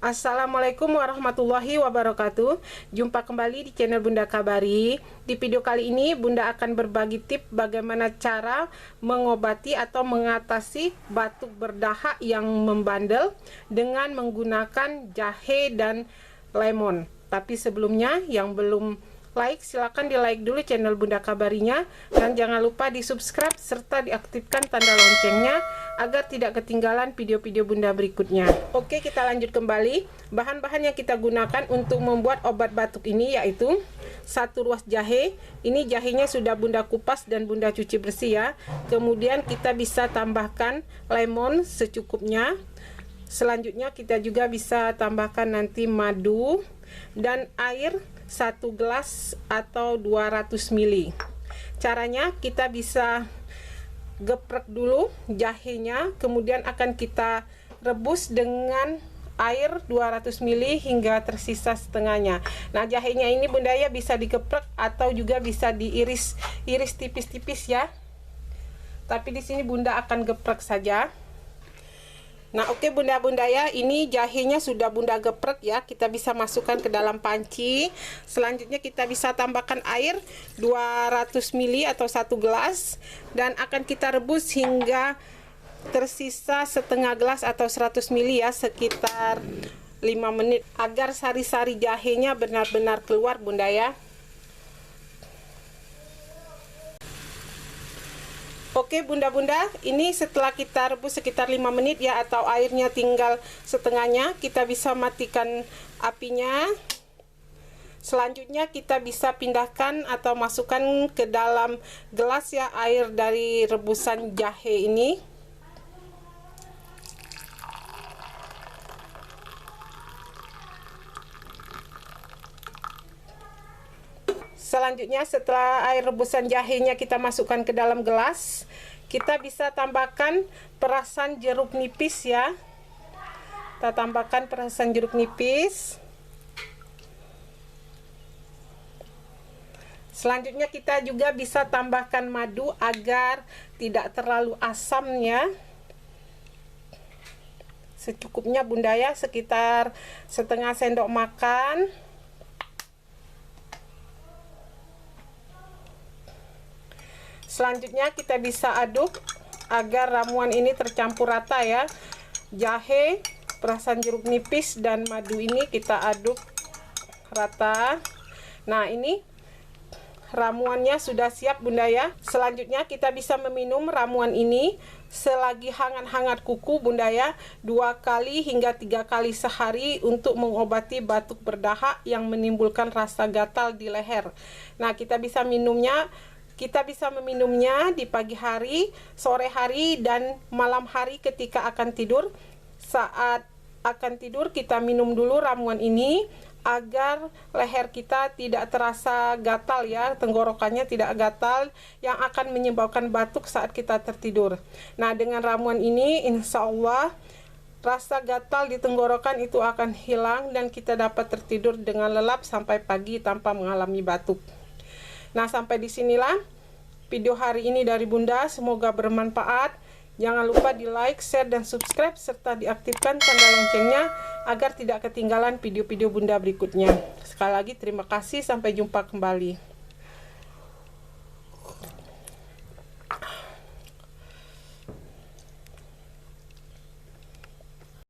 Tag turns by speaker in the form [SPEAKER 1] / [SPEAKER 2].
[SPEAKER 1] Assalamualaikum warahmatullahi wabarakatuh. Jumpa kembali di channel Bunda Kabari. Di video kali ini Bunda akan berbagi tips bagaimana cara mengobati atau mengatasi batuk berdahak yang membandel dengan menggunakan jahe dan lemon. Tapi sebelumnya, yang belum like, silahkan di like dulu channel Bunda Kabarinya, dan jangan lupa di subscribe serta diaktifkan tanda loncengnya agar tidak ketinggalan video-video Bunda berikutnya. Oke, kita lanjut kembali. Bahan-bahan yang kita gunakan untuk membuat obat batuk ini yaitu 1 ruas jahe. Ini jahenya sudah Bunda kupas dan Bunda cuci bersih ya. Kemudian kita bisa tambahkan lemon secukupnya. Selanjutnya kita juga bisa tambahkan nanti madu dan air 1 gelas atau 200 ml. Caranya kita bisa geprek dulu jahenya, kemudian akan kita rebus dengan air 200 ml hingga tersisa setengahnya. Nah, jahenya ini Bunda ya bisa digeprek atau juga bisa diiris tipis-tipis ya. Tapi di sini Bunda akan geprek saja. Nah, oke Bunda-bunda ya, ini jahenya sudah Bunda geprek ya. Kita bisa masukkan ke dalam panci. Selanjutnya kita bisa tambahkan air 200 ml atau 1 gelas dan akan kita rebus hingga tersisa setengah gelas atau 100 ml ya, sekitar 5 menit agar sari-sari jahenya benar-benar keluar Bunda ya. Oke Bunda-bunda, ini setelah kita rebus sekitar 5 menit ya, atau airnya tinggal setengahnya, kita bisa matikan apinya. Selanjutnya kita bisa pindahkan atau masukkan ke dalam gelas ya air dari rebusan jahe ini. Selanjutnya setelah air rebusan jahenya kita masukkan ke dalam gelas, kita bisa tambahkan perasan jeruk nipis ya. Kita tambahkan perasan jeruk nipis. Selanjutnya kita juga bisa tambahkan madu agar tidak terlalu asam ya. Secukupnya Bunda ya, sekitar setengah sendok makan. Selanjutnya kita bisa aduk agar ramuan ini tercampur rata ya. Jahe, perasan jeruk nipis dan madu ini kita aduk rata. Nah, ini ramuannya sudah siap Bunda ya. Selanjutnya kita bisa meminum ramuan ini selagi hangat-hangat kuku Bunda ya, 2 kali hingga 3 kali sehari untuk mengobati batuk berdahak yang menimbulkan rasa gatal di leher. Nah, kita bisa meminumnya di pagi hari, sore hari, dan malam hari ketika akan tidur. Saat akan tidur kita minum dulu ramuan ini agar leher kita tidak terasa gatal ya, tenggorokannya tidak gatal yang akan menyebabkan batuk saat kita tertidur. Nah, dengan ramuan ini insya Allah rasa gatal di tenggorokan itu akan hilang dan kita dapat tertidur dengan lelap sampai pagi tanpa mengalami batuk. Nah, sampai disinilah video hari ini dari Bunda, semoga bermanfaat. Jangan lupa di like, share, dan subscribe serta diaktifkan tanda loncengnya agar tidak ketinggalan video-video Bunda berikutnya. Sekali lagi terima kasih, sampai jumpa kembali.